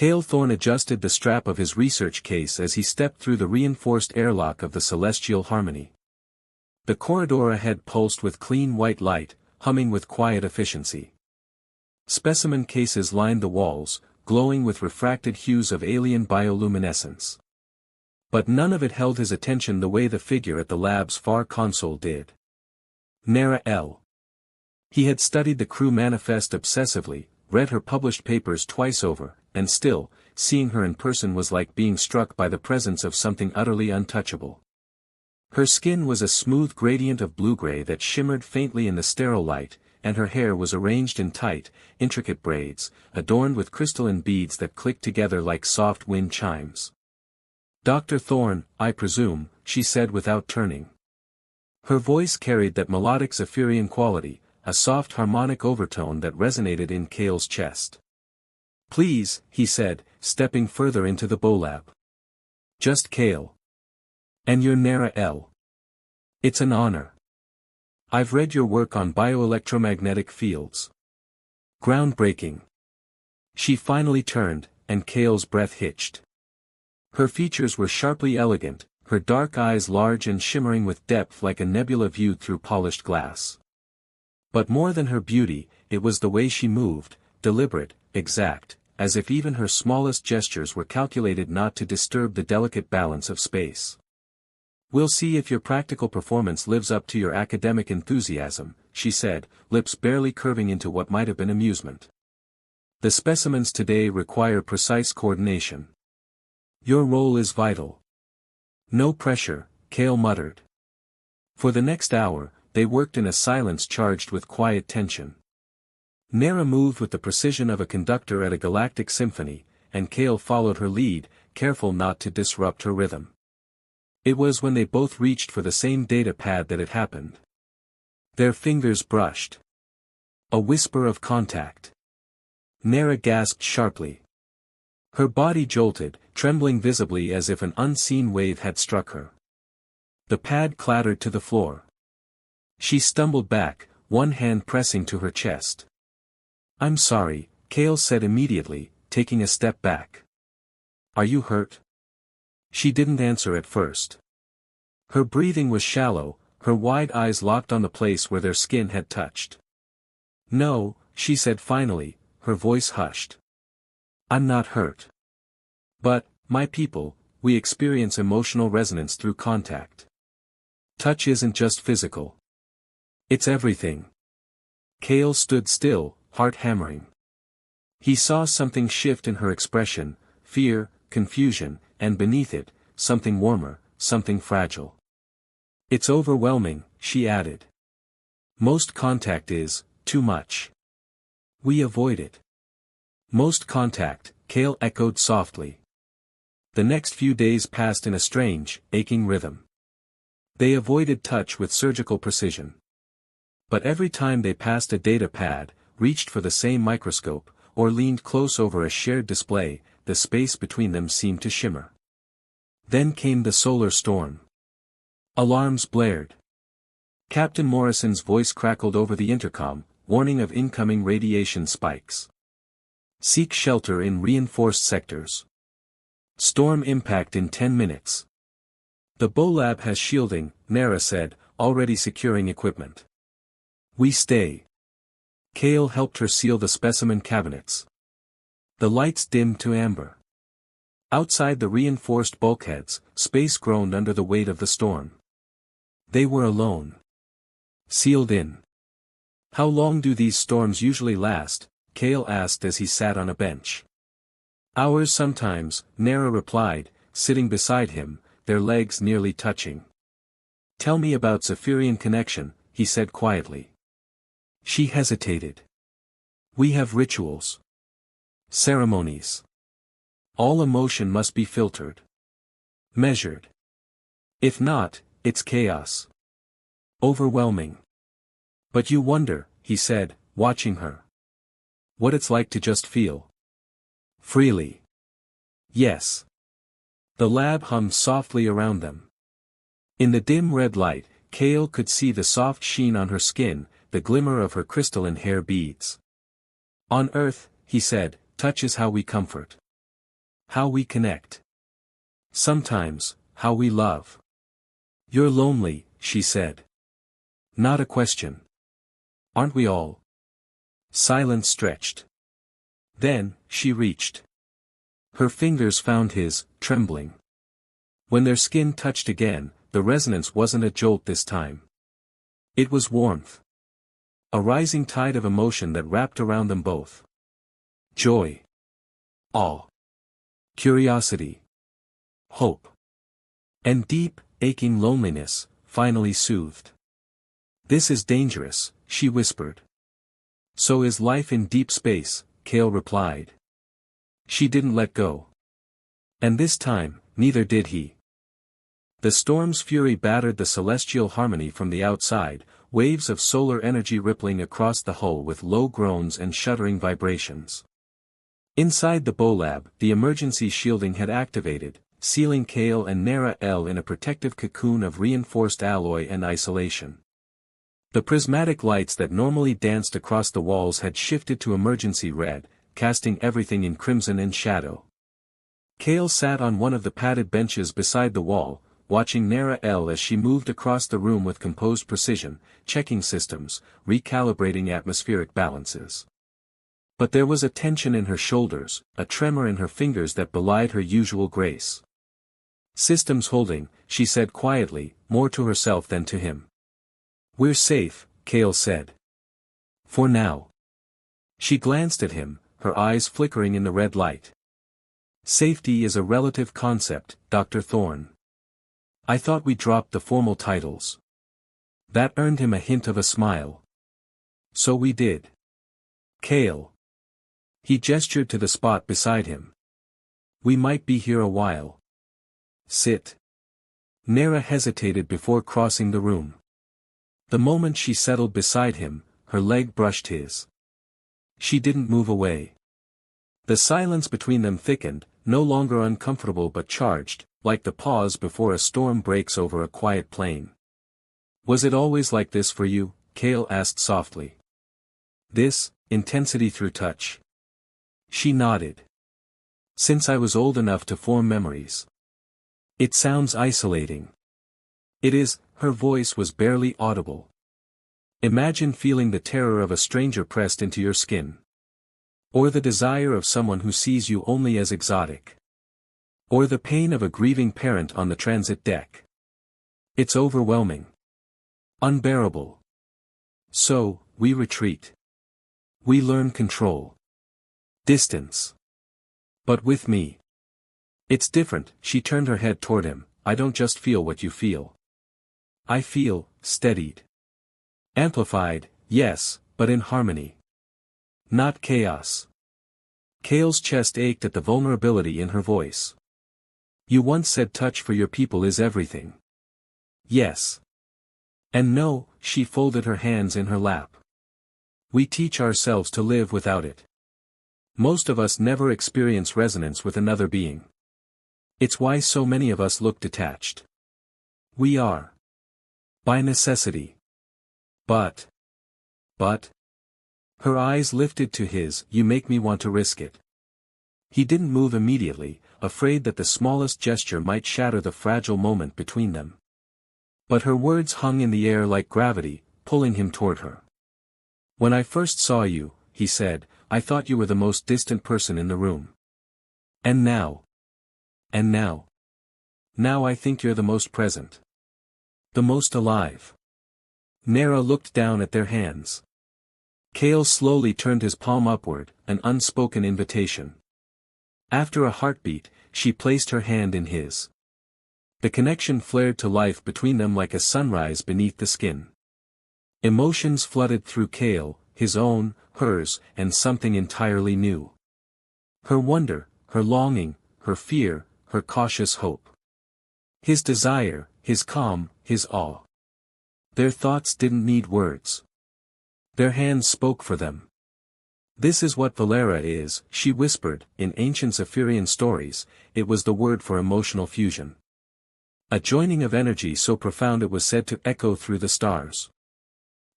Cale Thorne adjusted the strap of his research case as he stepped through the reinforced airlock of the Celestial Harmony. The corridor ahead pulsed with clean white light, humming with quiet efficiency. Specimen cases lined the walls, glowing with refracted hues of alien bioluminescence. But none of it held his attention the way the figure at the lab's far console did. Nara L. He had studied the crew manifest obsessively, read her published papers twice over, and still, seeing her in person was like being struck by the presence of something utterly untouchable. Her skin was a smooth gradient of blue-gray that shimmered faintly in the sterile light, and her hair was arranged in tight, intricate braids, adorned with crystalline beads that clicked together like soft wind chimes. "Dr. Thorne, I presume," she said without turning. Her voice carried that melodic Zephyrian quality, a soft harmonic overtone that resonated in Cale's chest. "Please," he said, stepping further into the Bolab. "Just Cale. And you're Nara L. It's an honor. I've read your work on bioelectromagnetic fields. Groundbreaking." She finally turned, and Cale's breath hitched. Her features were sharply elegant, her dark eyes large and shimmering with depth like a nebula viewed through polished glass. But more than her beauty, it was the way she moved, deliberate, exact, as if even her smallest gestures were calculated not to disturb the delicate balance of space. "We'll see if your practical performance lives up to your academic enthusiasm," she said, lips barely curving into what might have been amusement. "The specimens today require precise coordination. Your role is vital." "No pressure," Cale muttered. For the next hour, they worked in a silence charged with quiet tension. Nara moved with the precision of a conductor at a galactic symphony, and Cale followed her lead, careful not to disrupt her rhythm. It was when they both reached for the same data pad that it happened. Their fingers brushed. A whisper of contact. Nara gasped sharply. Her body jolted, trembling visibly as if an unseen wave had struck her. The pad clattered to the floor. She stumbled back, one hand pressing to her chest. "I'm sorry," Cale said immediately, taking a step back. "Are you hurt?" She didn't answer at first. Her breathing was shallow, her wide eyes locked on the place where their skin had touched. "No," she said finally, her voice hushed. "I'm not hurt. But, my people, we experience emotional resonance through contact. Touch isn't just physical. It's everything." Cale stood still, heart hammering. He saw something shift in her expression, fear, confusion, and beneath it, something warmer, something fragile. "It's overwhelming," she added. "Most contact is, too much. We avoid it." "Most contact," Cale echoed softly. The next few days passed in a strange, aching rhythm. They avoided touch with surgical precision. But every time they passed a data pad, reached for the same microscope, or leaned close over a shared display, the space between them seemed to shimmer. Then came the solar storm. Alarms blared. Captain Morrison's voice crackled over the intercom, warning of incoming radiation spikes. "Seek shelter in reinforced sectors. Storm impact in 10 minutes. The Bolab has shielding," Nara said, already securing equipment. "We stay." Cale helped her seal the specimen cabinets. The lights dimmed to amber. Outside the reinforced bulkheads, space groaned under the weight of the storm. They were alone. Sealed in. "How long do these storms usually last?" Cale asked as he sat on a bench. "Hours sometimes," Nara replied, sitting beside him, their legs nearly touching. "Tell me about Zephyrian connection," he said quietly. She hesitated. "We have rituals. Ceremonies. All emotion must be filtered. Measured. If not, it's chaos. Overwhelming. But you wonder," he said, watching her. "What it's like to just feel. Freely." "Yes." The lab hummed softly around them. In the dim red light, Cale could see the soft sheen on her skin, the glimmer of her crystalline hair beads. "On Earth," he said, "touch is how we comfort. how we connect. Sometimes, how we love. You're lonely, she said. Not a question. Aren't we all? Silence stretched. Then, she reached. Her fingers found his, trembling. When their skin touched again, the resonance wasn't a jolt this time. It was warmth. A rising tide of emotion that wrapped around them both. Joy. Awe. Curiosity. Hope. And deep, aching loneliness, finally soothed. This is dangerous, she whispered. So is life in deep space, Cale replied. She didn't let go. And this time, neither did he. The storm's fury battered the celestial harmony from the outside, waves of solar energy rippling across the hull with low groans and shuddering vibrations. Inside the Bolab, the emergency shielding had activated, sealing Cale and Nera L in a protective cocoon of reinforced alloy and isolation. The prismatic lights that normally danced across the walls had shifted to emergency red, casting everything in crimson and shadow. Cale sat on one of the padded benches beside the wall, watching Nera L as she moved across the room with composed precision, checking systems, recalibrating atmospheric balances. But there was a tension in her shoulders, a tremor in her fingers that belied her usual grace. Systems holding, she said quietly, more to herself than to him. We're safe, Cale said. For now. She glanced at him, her eyes flickering in the red light. Safety is a relative concept, Dr. Thorne. I thought we dropped the formal titles. That earned him a hint of a smile. So we did. Cale. He gestured to the spot beside him. We might be here a while. Sit. Nera hesitated before crossing the room. The moment she settled beside him, her leg brushed his. She didn't move away. The silence between them thickened, no longer uncomfortable but charged, like the pause before a storm breaks over a quiet plain. Was it always like this for you? Cale asked softly. This, intensity through touch. She nodded. Since I was old enough to form memories. It sounds isolating. It is, her voice was barely audible. Imagine feeling the terror of a stranger pressed into your skin. Or the desire of someone who sees you only as exotic. Or the pain of a grieving parent on the transit deck. It's overwhelming. Unbearable. So, we retreat. We learn control. Distance. But with me. It's different, she turned her head toward him, I don't just feel what you feel. I feel, steadied. Amplified, yes, but in harmony. Not chaos. Cale's chest ached at the vulnerability in her voice. You once said touch for your people is everything. Yes. And no, she folded her hands in her lap. We teach ourselves to live without it. Most of us never experience resonance with another being. It's why so many of us look detached. We are. By necessity. But. Her eyes lifted to his, you make me want to risk it. He didn't move immediately, afraid that the smallest gesture might shatter the fragile moment between them. But her words hung in the air like gravity, pulling him toward her. When I first saw you, he said, I thought you were the most distant person in the room. And now. Now I think you're the most present. The most alive. Nera looked down at their hands. Cale slowly turned his palm upward, an unspoken invitation. After a heartbeat, she placed her hand in his. The connection flared to life between them like a sunrise beneath the skin. Emotions flooded through Cale, his own, hers, and something entirely new. Her wonder, her longing, her fear, her cautious hope. His desire, his calm, his awe. Their thoughts didn't need words. Their hands spoke for them. This is what Valera is, she whispered, in ancient Zephyrian stories, it was the word for emotional fusion. A joining of energy so profound it was said to echo through the stars.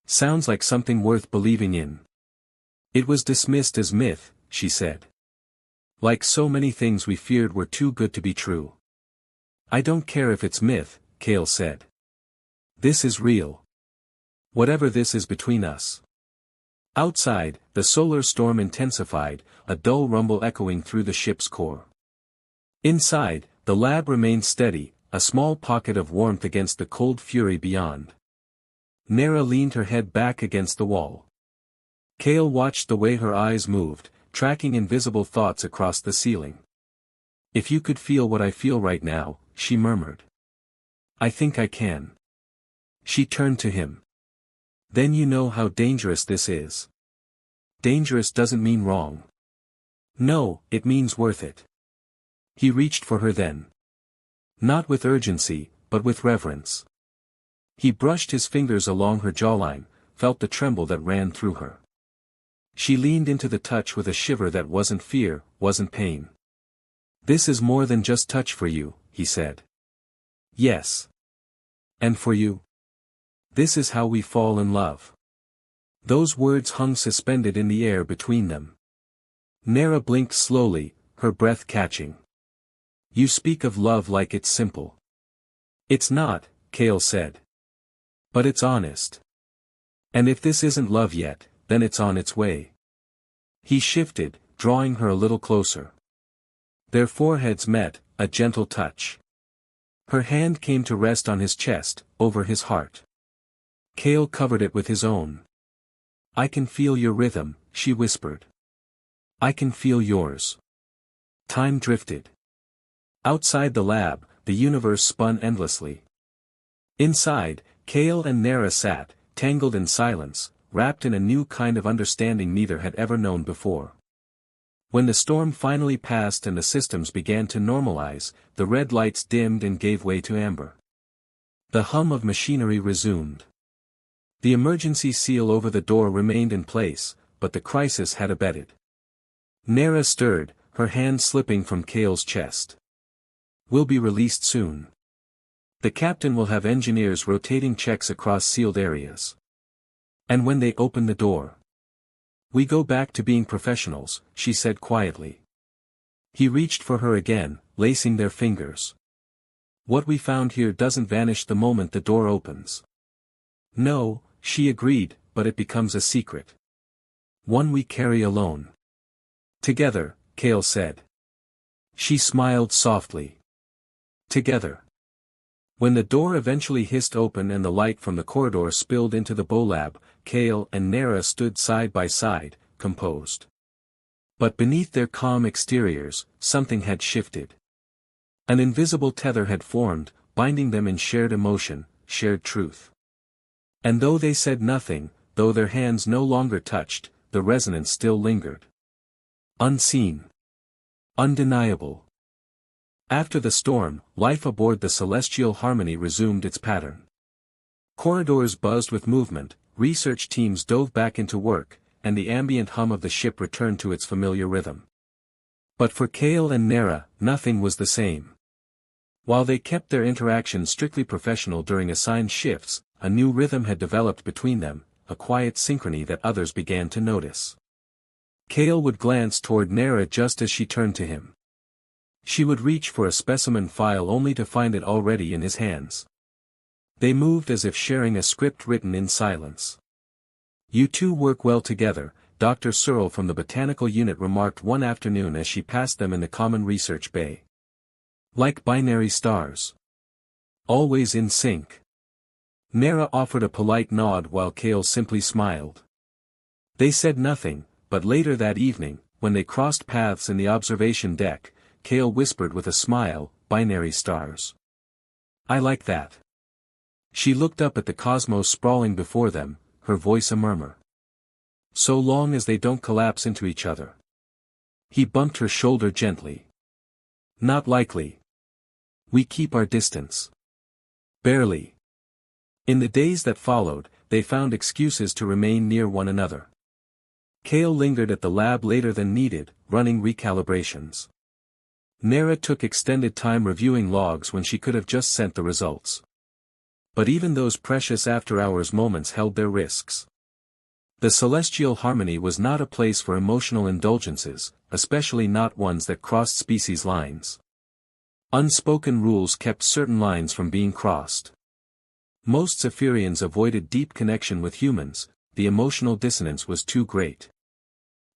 Sounds like something worth believing in. It was dismissed as myth, she said. Like so many things we feared were too good to be true. I don't care if it's myth, Kale said. This is real. Whatever this is between us. Outside, the solar storm intensified, a dull rumble echoing through the ship's core. Inside, the lab remained steady, a small pocket of warmth against the cold fury beyond. Nera leaned her head back against the wall. Kale watched the way her eyes moved, tracking invisible thoughts across the ceiling. If you could feel what I feel right now, she murmured. I think I can. She turned to him. Then you know how dangerous this is. Dangerous doesn't mean wrong. No, it means worth it. He reached for her then. Not with urgency, but with reverence. He brushed his fingers along her jawline, felt the tremble that ran through her. She leaned into the touch with a shiver that wasn't fear, wasn't pain. This is more than just touch for you, he said. Yes. And for you? This is how we fall in love. Those words hung suspended in the air between them. Nera blinked slowly, her breath catching. You speak of love like it's simple. It's not, Kale said. But it's honest. And if this isn't love yet, then it's on its way. He shifted, drawing her a little closer. Their foreheads met, a gentle touch. Her hand came to rest on his chest, over his heart. Kale covered it with his own. I can feel your rhythm, she whispered. I can feel yours. Time drifted. Outside the lab, the universe spun endlessly. Inside, Kale and Nera sat, tangled in silence, wrapped in a new kind of understanding neither had ever known before. When the storm finally passed and the systems began to normalize, the red lights dimmed and gave way to amber. The hum of machinery resumed. The emergency seal over the door remained in place, but the crisis had abated. Nera stirred, her hand slipping from Kale's chest. We'll be released soon. The captain will have engineers rotating checks across sealed areas. And when they open the door, we go back to being professionals, she said quietly. He reached for her again, lacing their fingers. What we found here doesn't vanish the moment the door opens. No, she agreed, but it becomes a secret. One we carry alone. Together, Kale said. She smiled softly. Together. When the door eventually hissed open and the light from the corridor spilled into the Bolab, Kale and Nera stood side by side, composed. But beneath their calm exteriors, something had shifted. An invisible tether had formed, binding them in shared emotion, shared truth. And though they said nothing, though their hands no longer touched, the resonance still lingered. Unseen. Undeniable. After the storm, life aboard the Celestial Harmony resumed its pattern. Corridors buzzed with movement, research teams dove back into work, and the ambient hum of the ship returned to its familiar rhythm. But for Kale and Nera, nothing was the same. While they kept their interactions strictly professional during assigned shifts, a new rhythm had developed between them, a quiet synchrony that others began to notice. Kale would glance toward Nera just as she turned to him. She would reach for a specimen file only to find it already in his hands. They moved as if sharing a script written in silence. You two work well together, Dr. Searle from the botanical unit remarked one afternoon as she passed them in the common research bay. Like binary stars. Always in sync. Nera offered a polite nod while Kale simply smiled. They said nothing, but later that evening, when they crossed paths in the observation deck, Kale whispered with a smile, binary stars. I like that. She looked up at the cosmos sprawling before them, her voice a murmur. So long as they don't collapse into each other. He bumped her shoulder gently. Not likely. We keep our distance. Barely. In the days that followed, they found excuses to remain near one another. Kale lingered at the lab later than needed, running recalibrations. Nera took extended time reviewing logs when she could have just sent the results. But even those precious after-hours moments held their risks. The Celestial Harmony was not a place for emotional indulgences, especially not ones that crossed species lines. Unspoken rules kept certain lines from being crossed. Most Zephyrians avoided deep connection with humans, the emotional dissonance was too great.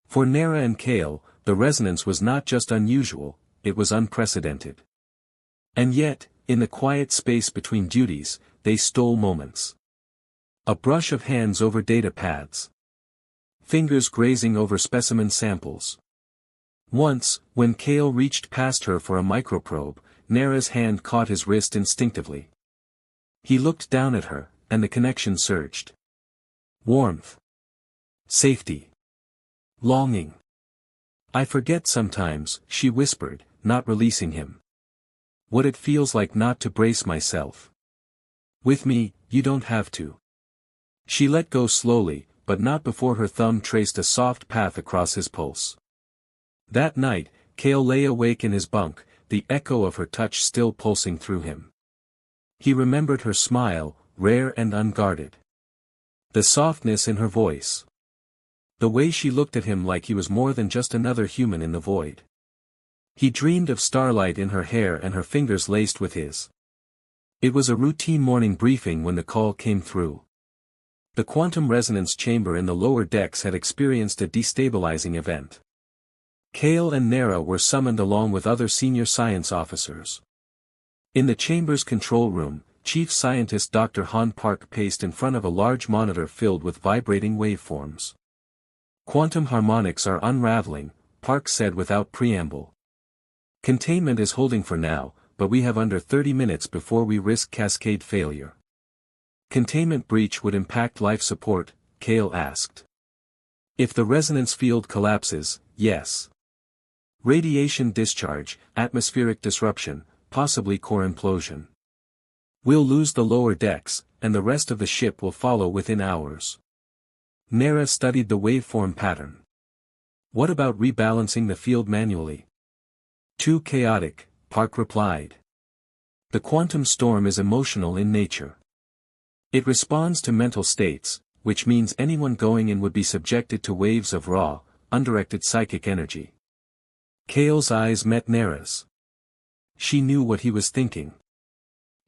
For Nera and Kale, the resonance was not just unusual, it was unprecedented. And yet, in the quiet space between duties, they stole moments. A brush of hands over data pads. Fingers grazing over specimen samples. Once, when Kale reached past her for a microprobe, Nera's hand caught his wrist instinctively. He looked down at her, and the connection surged. Warmth. Safety. Longing. "I forget sometimes," she whispered, not releasing him. "What it feels like not to brace myself. With me, you don't have to." She let go slowly, but not before her thumb traced a soft path across his pulse. That night, Kale lay awake in his bunk, the echo of her touch still pulsing through him. He remembered her smile, rare and unguarded. The softness in her voice. The way she looked at him like he was more than just another human in the void. He dreamed of starlight in her hair and her fingers laced with his. It was a routine morning briefing when the call came through. The quantum resonance chamber in the lower decks had experienced a destabilizing event. Kale and Nera were summoned along with other senior science officers. In the chamber's control room, Chief Scientist Dr. Han Park paced in front of a large monitor filled with vibrating waveforms. "Quantum harmonics are unraveling," Park said without preamble. "Containment is holding for now, but we have under 30 minutes before we risk cascade failure." "Containment breach would impact life support?" Kale asked. "If the resonance field collapses, yes. Radiation discharge, atmospheric disruption, possibly core implosion. We'll lose the lower decks, and the rest of the ship will follow within hours." Nera studied the waveform pattern. "What about rebalancing the field manually?" "Too chaotic," Park replied. "The quantum storm is emotional in nature. It responds to mental states, which means anyone going in would be subjected to waves of raw, undirected psychic energy." Kale's eyes met Nera's. She knew what he was thinking.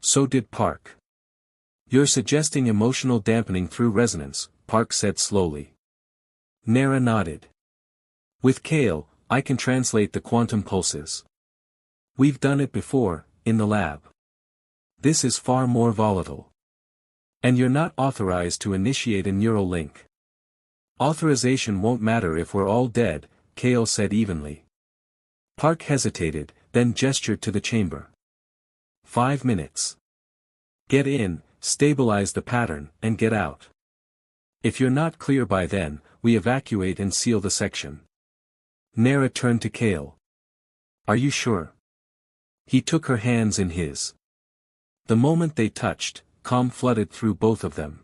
So did Park. "You're suggesting emotional dampening through resonance," Park said slowly. Nera nodded. "With Kale, I can translate the quantum pulses. We've done it before, in the lab. This is far more volatile. And you're not authorized to initiate a neural link." "Authorization won't matter if we're all dead," Kale said evenly. Park hesitated, then gestured to the chamber. 5 minutes. Get in, stabilize the pattern, and get out. If you're not clear by then, we evacuate and seal the section." Nera turned to Kale. "Are you sure?" He took her hands in his. The moment they touched, calm flooded through both of them.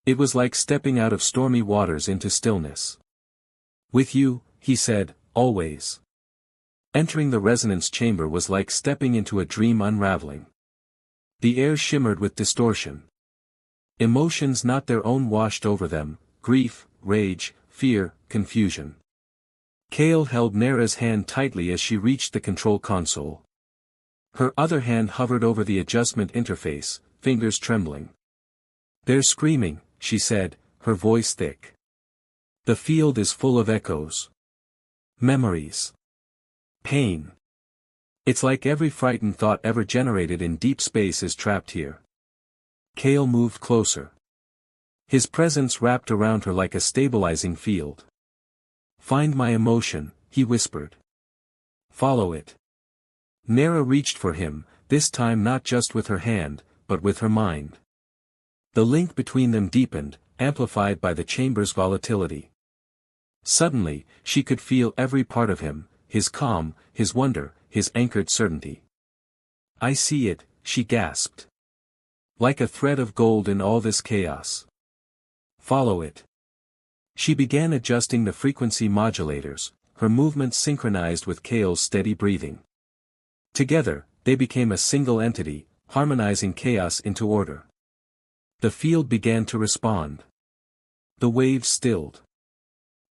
It was like stepping out of stormy waters into stillness. "With you," he said, "always." Entering the resonance chamber was like stepping into a dream unraveling. The air shimmered with distortion. Emotions not their own washed over them, grief, rage, fear, confusion. Kale held Nera's hand tightly as she reached the control console. Her other hand hovered over the adjustment interface, fingers trembling. "They're screaming," she said, her voice thick. "The field is full of echoes. Memories. Pain. It's like every frightened thought ever generated in deep space is trapped here." Kale moved closer. His presence wrapped around her like a stabilizing field. "Find my emotion," he whispered. "Follow it." Nera reached for him, this time not just with her hand, but with her mind. The link between them deepened, amplified by the chamber's volatility. Suddenly, she could feel every part of him, his calm, his wonder, his anchored certainty. "I see it," she gasped. "Like a thread of gold in all this chaos. Follow it." She began adjusting the frequency modulators, her movements synchronized with Kale's steady breathing. Together, they became a single entity, harmonizing chaos into order. The field began to respond. The waves stilled.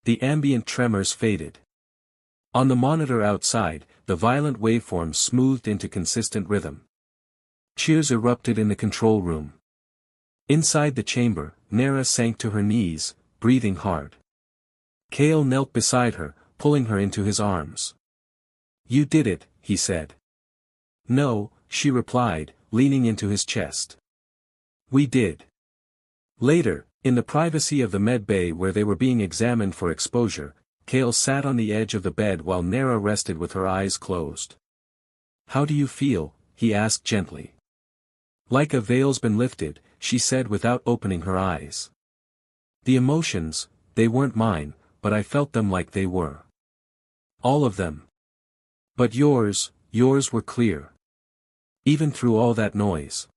The ambient tremors faded. On the monitor outside, the violent waveforms smoothed into consistent rhythm. Cheers erupted in the control room. Inside the chamber, Nera sank to her knees, breathing hard. Kale knelt beside her, pulling her into his arms. "You did it," he said. "No," she replied, leaning into his chest. "We did." Later, in the privacy of the med bay where they were being examined for exposure, Kale sat on the edge of the bed while Nera rested with her eyes closed. "How do you feel?" he asked gently. "Like a veil's been lifted," she said without opening her eyes. "The emotions, they weren't mine, but I felt them like they were. All of them. But yours were clear. Even through all that noise.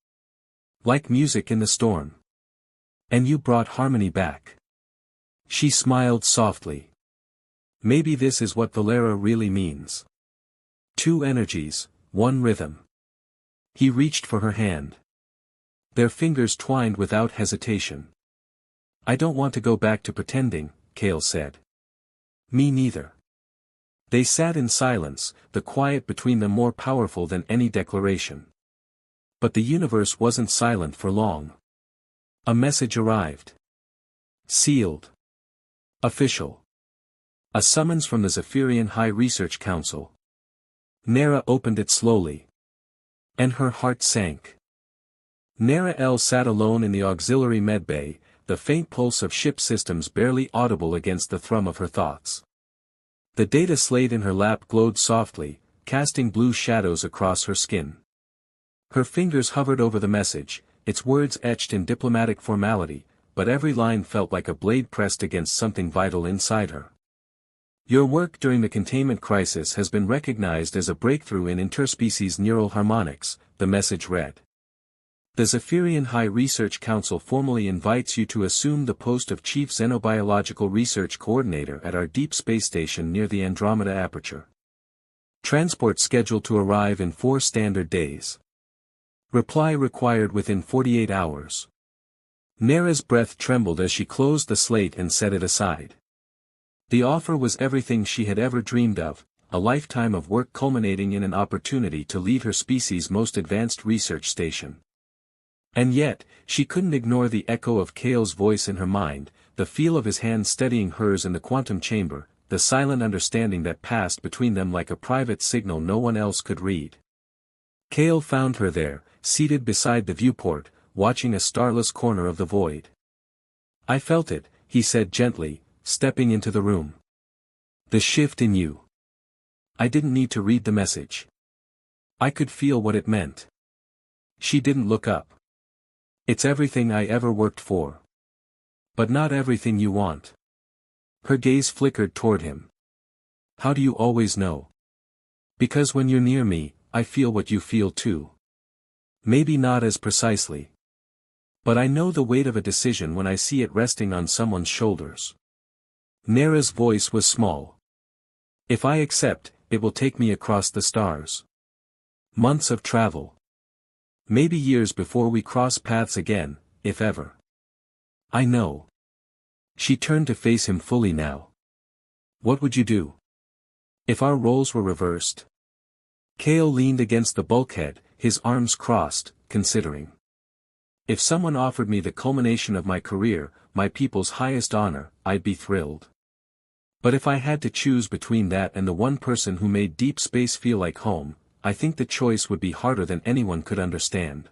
Like music in the storm. And you brought harmony back." She smiled softly. "Maybe this is what Valera really means. Two energies, one rhythm." He reached for her hand. Their fingers twined without hesitation. "I don't want to go back to pretending," Kale said. "Me neither." They sat in silence, the quiet between them more powerful than any declaration. But the universe wasn't silent for long. A message arrived. Sealed. Official. A summons from the Zephyrian High Research Council. Nera opened it slowly. And her heart sank. Nera L sat alone in the auxiliary medbay, the faint pulse of ship systems barely audible against the thrum of her thoughts. The data slate in her lap glowed softly, casting blue shadows across her skin. Her fingers hovered over the message, its words etched in diplomatic formality, but every line felt like a blade pressed against something vital inside her. "Your work during the containment crisis has been recognized as a breakthrough in interspecies neural harmonics," the message read. "The Zephyrian High Research Council formally invites you to assume the post of Chief Xenobiological Research Coordinator at our deep space station near the Andromeda Aperture. Transport scheduled to arrive in 4 standard days. Reply required within 48 hours. Nera's breath trembled as she closed the slate and set it aside. The offer was everything she had ever dreamed of, a lifetime of work culminating in an opportunity to lead her species' most advanced research station. And yet, she couldn't ignore the echo of Kale's voice in her mind, the feel of his hand steadying hers in the quantum chamber, the silent understanding that passed between them like a private signal no one else could read. Kale found her there, seated beside the viewport, watching a starless corner of the void. "I felt it," he said gently, stepping into the room. "The shift in you. I didn't need to read the message. I could feel what it meant." She didn't look up. "It's everything I ever worked for. But not everything you want." Her gaze flickered toward him. "How do you always know?" "Because when you're near me, I feel what you feel too. Maybe not as precisely. But I know the weight of a decision when I see it resting on someone's shoulders." Nera's voice was small. "If I accept, it will take me across the stars. Months of travel. Maybe years before we cross paths again, if ever." "I know." She turned to face him fully now. "What would you do? If our roles were reversed?" Kale leaned against the bulkhead, his arms crossed, considering. "If someone offered me the culmination of my career, my people's highest honor, I'd be thrilled. But if I had to choose between that and the one person who made deep space feel like home, I think the choice would be harder than anyone could understand.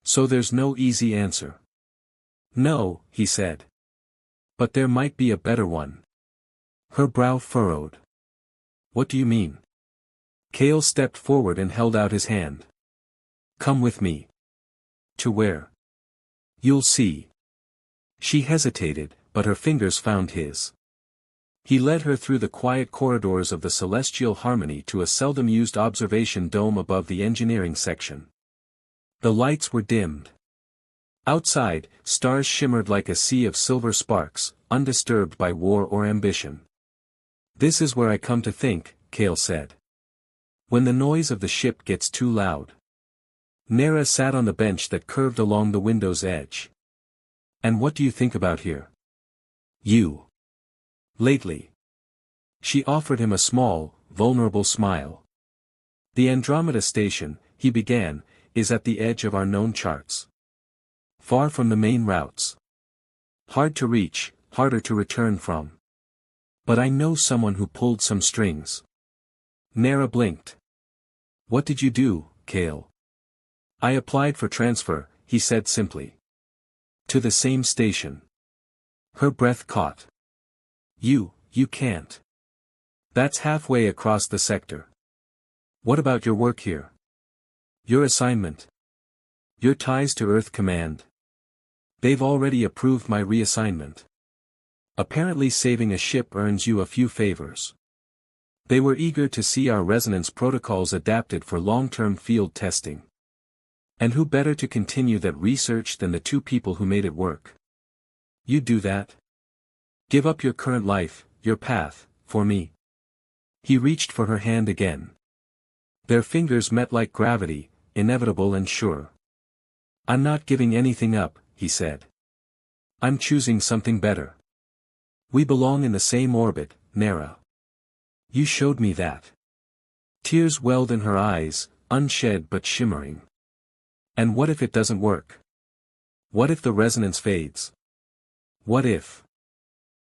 So there's no easy answer." "No," he said. "But there might be a better one." Her brow furrowed. "What do you mean?" Kale stepped forward and held out his hand. "Come with me." "To where?" "You'll see." She hesitated, but her fingers found his. He led her through the quiet corridors of the Celestial Harmony to a seldom-used observation dome above the engineering section. The lights were dimmed. Outside, stars shimmered like a sea of silver sparks, undisturbed by war or ambition. "This is where I come to think," Kale said. "When the noise of the ship gets too loud." Nera sat on the bench that curved along the window's edge. "And what do you think about here?" "You." "Lately." She offered him a small, vulnerable smile. The Andromeda station, he began, is at the edge of our known charts. Far from the main routes. Hard to reach, harder to return from. But I know someone who pulled some strings. Nera blinked. What did you do, Kale? I applied for transfer, he said simply. To the same station. Her breath caught. You can't. That's halfway across the sector. What about your work here? Your assignment? Your ties to Earth Command? They've already approved my reassignment. Apparently saving a ship earns you a few favors. They were eager to see our resonance protocols adapted for long-term field testing. And who better to continue that research than the two people who made it work? You do that? Give up your current life, your path, for me. He reached for her hand again. Their fingers met like gravity, inevitable and sure. I'm not giving anything up, he said. I'm choosing something better. We belong in the same orbit, Nera. You showed me that. Tears welled in her eyes, unshed but shimmering. And what if it doesn't work? What if the resonance fades? What if?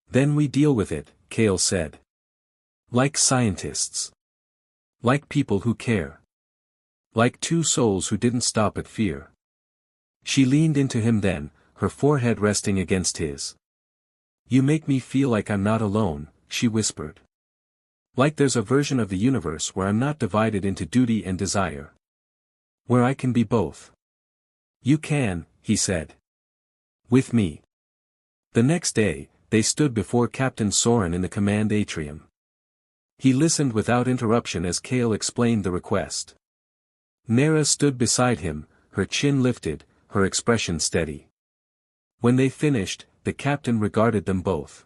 Then we deal with it, Kale said. Like scientists. Like people who care. Like two souls who didn't stop at fear. She leaned into him then, her forehead resting against his. You make me feel like I'm not alone, she whispered. Like there's a version of the universe where I'm not divided into duty and desire. Where I can be both. You can, he said. With me. The next day, they stood before Captain Soren in the command atrium. He listened without interruption as Kale explained the request. Nera stood beside him, her chin lifted, her expression steady. When they finished, the captain regarded them both.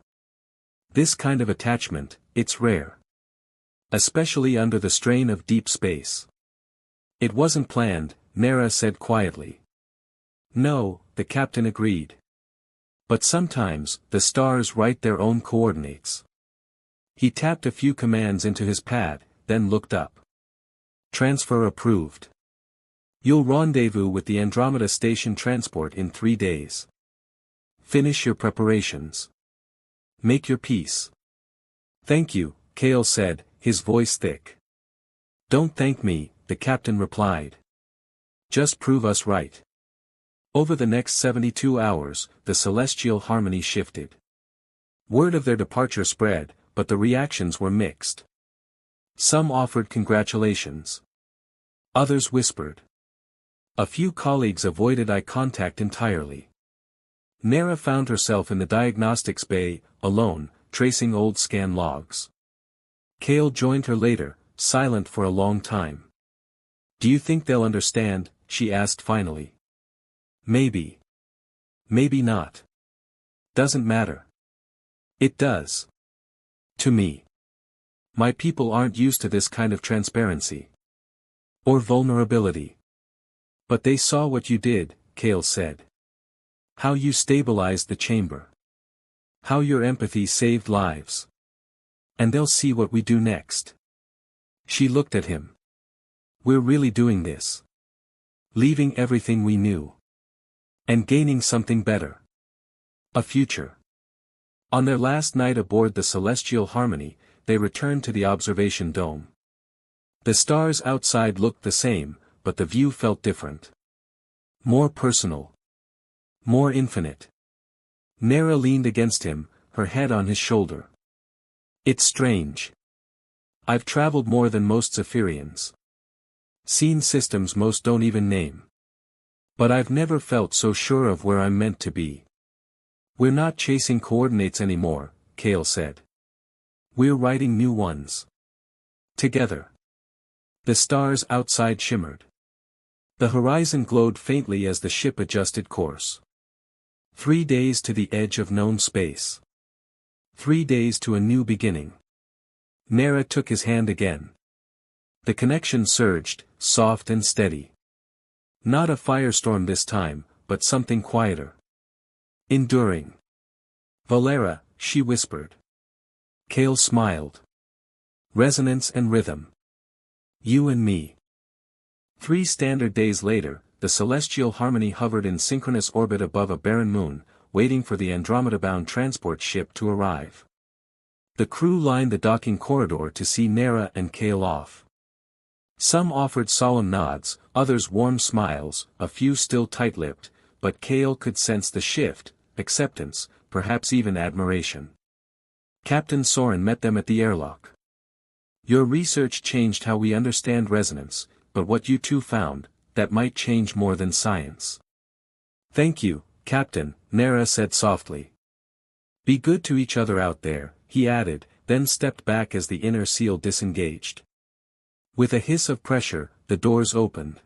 This kind of attachment, it's rare. Especially under the strain of deep space. It wasn't planned, Nera said quietly. No, the captain agreed. But sometimes, the stars write their own coordinates. He tapped a few commands into his pad, then looked up. Transfer approved. You'll rendezvous with the Andromeda Station transport in 3 days. Finish your preparations. Make your peace. Thank you, Kale said, his voice thick. Don't thank me, the captain replied. Just prove us right. Over the next 72 hours, the celestial harmony shifted. Word of their departure spread, but the reactions were mixed. Some offered congratulations. Others whispered. A few colleagues avoided eye contact entirely. Nera found herself in the diagnostics bay, alone, tracing old scan logs. Kale joined her later, silent for a long time. Do you think they'll understand? She asked finally. Maybe. Maybe not. Doesn't matter. It does. To me. My people aren't used to this kind of transparency. Or vulnerability. But they saw what you did, Kale said. How you stabilized the chamber. How your empathy saved lives. And they'll see what we do next. She looked at him. We're really doing this. Leaving everything we knew. And gaining something better. A future. On their last night aboard the Celestial Harmony, they returned to the observation dome. The stars outside looked the same, but the view felt different. More personal. More infinite. Nera leaned against him, her head on his shoulder. It's strange. I've traveled more than most Zephyrians. Seen systems most don't even name. But I've never felt so sure of where I'm meant to be. We're not chasing coordinates anymore, Kale said. We're writing new ones. Together. The stars outside shimmered. The horizon glowed faintly as the ship adjusted course. 3 days to the edge of known space. 3 days to a new beginning. Nera took his hand again. The connection surged, soft and steady. Not a firestorm this time, but something quieter. Enduring. Valera, she whispered. Kale smiled. Resonance and rhythm. You and me. 3 standard days later, the celestial harmony hovered in synchronous orbit above a barren moon, waiting for the Andromeda-bound transport ship to arrive. The crew lined the docking corridor to see Nera and Kale off. Some offered solemn nods, others warm smiles, a few still tight-lipped, but Kale could sense the shift, acceptance, perhaps even admiration. Captain Soren met them at the airlock. Your research changed how we understand resonance, but what you two found, that might change more than science. Thank you, Captain, Nera said softly. Be good to each other out there, he added, then stepped back as the inner seal disengaged. With a hiss of pressure, the doors opened.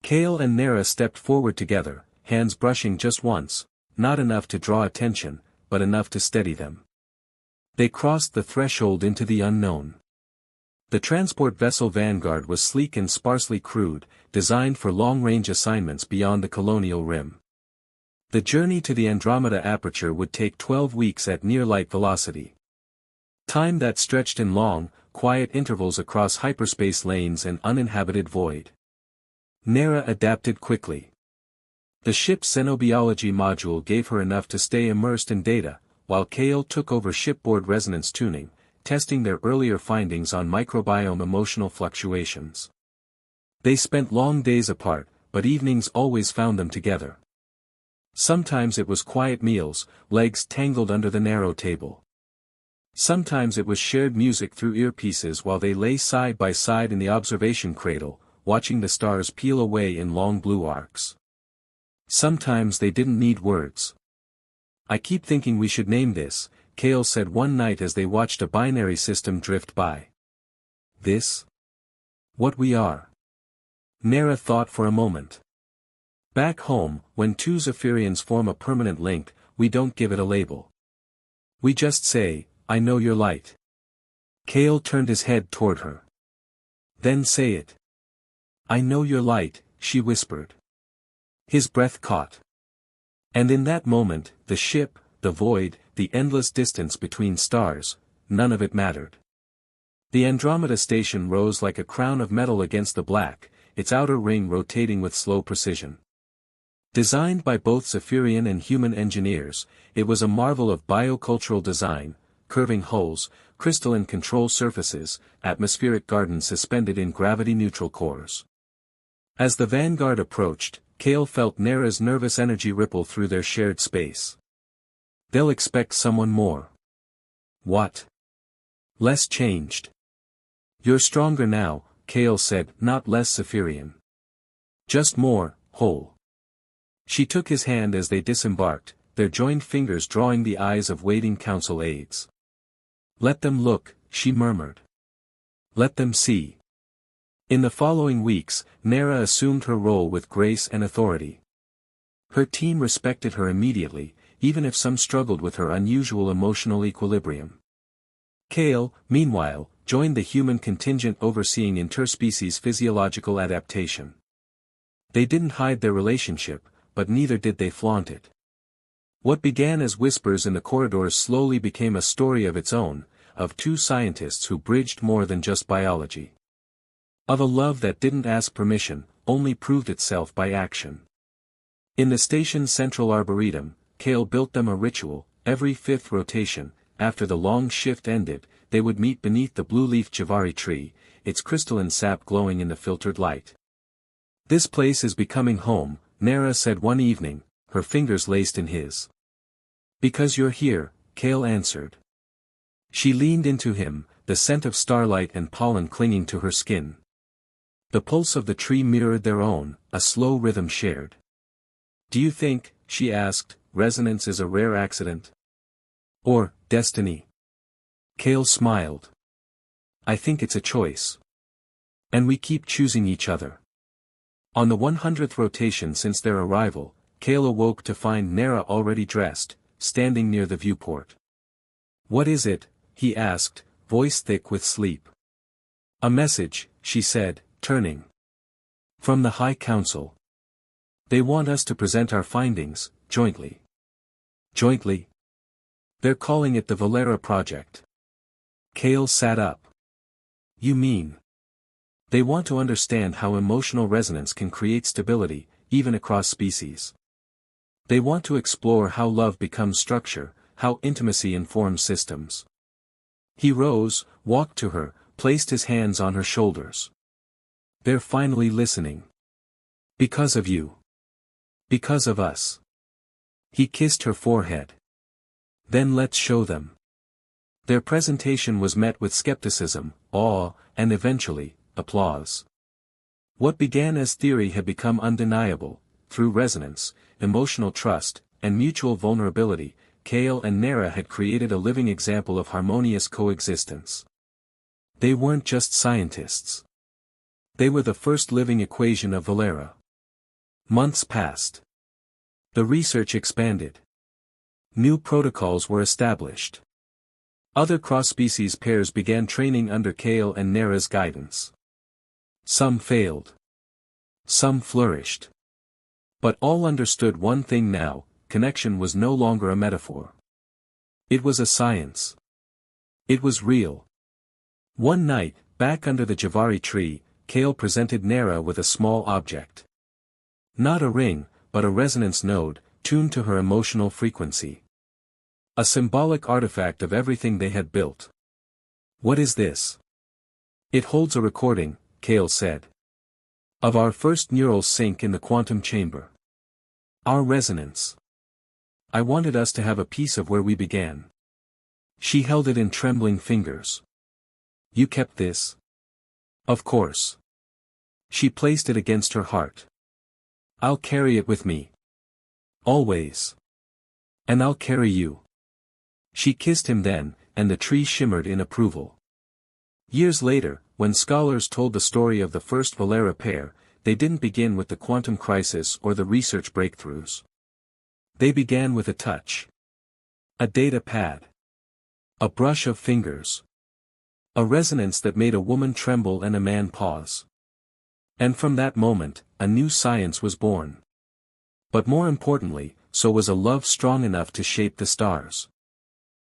Kale and Nera stepped forward together, hands brushing just once, not enough to draw attention, but enough to steady them. They crossed the threshold into the unknown. The transport vessel Vanguard was sleek and sparsely crewed, designed for long-range assignments beyond the colonial rim. The journey to the Andromeda aperture would take 12 weeks at near-light velocity. Time that stretched in long, quiet intervals across hyperspace lanes and uninhabited void. Nera adapted quickly. The ship's xenobiology module gave her enough to stay immersed in data, while Kale took over shipboard resonance tuning, testing their earlier findings on microbiome emotional fluctuations. They spent long days apart, but evenings always found them together. Sometimes it was quiet meals, legs tangled under the narrow table. Sometimes it was shared music through earpieces while they lay side by side in the observation cradle, watching the stars peel away in long blue arcs. Sometimes they didn't need words. I keep thinking we should name this, Kale said one night as they watched a binary system drift by. This? What we are. Nera thought for a moment. Back home, when two Zephyrians form a permanent link, we don't give it a label. We just say, I know your light. Kale turned his head toward her. Then say it. I know your light, she whispered. His breath caught. And in that moment, the ship, the void, the endless distance between stars, none of it mattered. The Andromeda station rose like a crown of metal against the black, its outer ring rotating with slow precision. Designed by both Zephyrian and human engineers, it was a marvel of biocultural design, curving hulls, crystalline control surfaces, atmospheric gardens suspended in gravity-neutral cores. As the Vanguard approached, Kale felt Nera's nervous energy ripple through their shared space. They'll expect someone more. What? Less changed. You're stronger now, Kale said, not less Zephyrian. Just more, whole. She took his hand as they disembarked, their joined fingers drawing the eyes of waiting council aides. Let them look, she murmured. Let them see. In the following weeks, Nera assumed her role with grace and authority. Her team respected her immediately, even if some struggled with her unusual emotional equilibrium. Kale, meanwhile, joined the human contingent overseeing interspecies physiological adaptation. They didn't hide their relationship, but neither did they flaunt it. What began as whispers in the corridors slowly became a story of its own, of two scientists who bridged more than just biology. Of a love that didn't ask permission, only proved itself by action. In the station's central arboretum, Kale built them a ritual. Every fifth rotation, after the long shift ended, they would meet beneath the blue-leaf Javari tree, its crystalline sap glowing in the filtered light. This place is becoming home, Nera said one evening, her fingers laced in his. Because you're here, Kale answered. She leaned into him, the scent of starlight and pollen clinging to her skin. The pulse of the tree mirrored their own, a slow rhythm shared. Do you think, she asked, resonance is a rare accident? Or, destiny? Kale smiled. I think it's a choice. And we keep choosing each other. On the 100th rotation since their arrival, Kale awoke to find Nera already dressed, standing near the viewport. What is it? He asked, voice thick with sleep. A message, she said, turning. From the High Council. They want us to present our findings, jointly. Jointly? They're calling it the Valera Project. Kale sat up. You mean? They want to understand how emotional resonance can create stability, even across species. They want to explore how love becomes structure, how intimacy informs systems. He rose, walked to her, placed his hands on her shoulders. They're finally listening. Because of you. Because of us. He kissed her forehead. Then let's show them. Their presentation was met with skepticism, awe, and eventually, applause. What began as theory had become undeniable. Through resonance, emotional trust, and mutual vulnerability, Kale and Nera had created a living example of harmonious coexistence. They weren't just scientists. They were the first living equation of Valera. Months passed. The research expanded. New protocols were established. Other cross-species pairs began training under Kale and Nera's guidance. Some failed. Some flourished. But all understood one thing now: connection was no longer a metaphor. It was a science. It was real. One night, back under the Javari tree, Kale presented Nera with a small object. Not a ring, but a resonance node, tuned to her emotional frequency. A symbolic artifact of everything they had built. What is this? It holds a recording, Kale said. Of our first neural sync in the quantum chamber. Our resonance. I wanted us to have a piece of where we began. She held it in trembling fingers. You kept this? Of course. She placed it against her heart. I'll carry it with me. Always. And I'll carry you. She kissed him then, and the tree shimmered in approval. Years later, when scholars told the story of the first Valera pair, they didn't begin with the quantum crisis or the research breakthroughs. They began with a touch. A data pad. A brush of fingers. A resonance that made a woman tremble and a man pause. And from that moment, a new science was born. But more importantly, so was a love strong enough to shape the stars.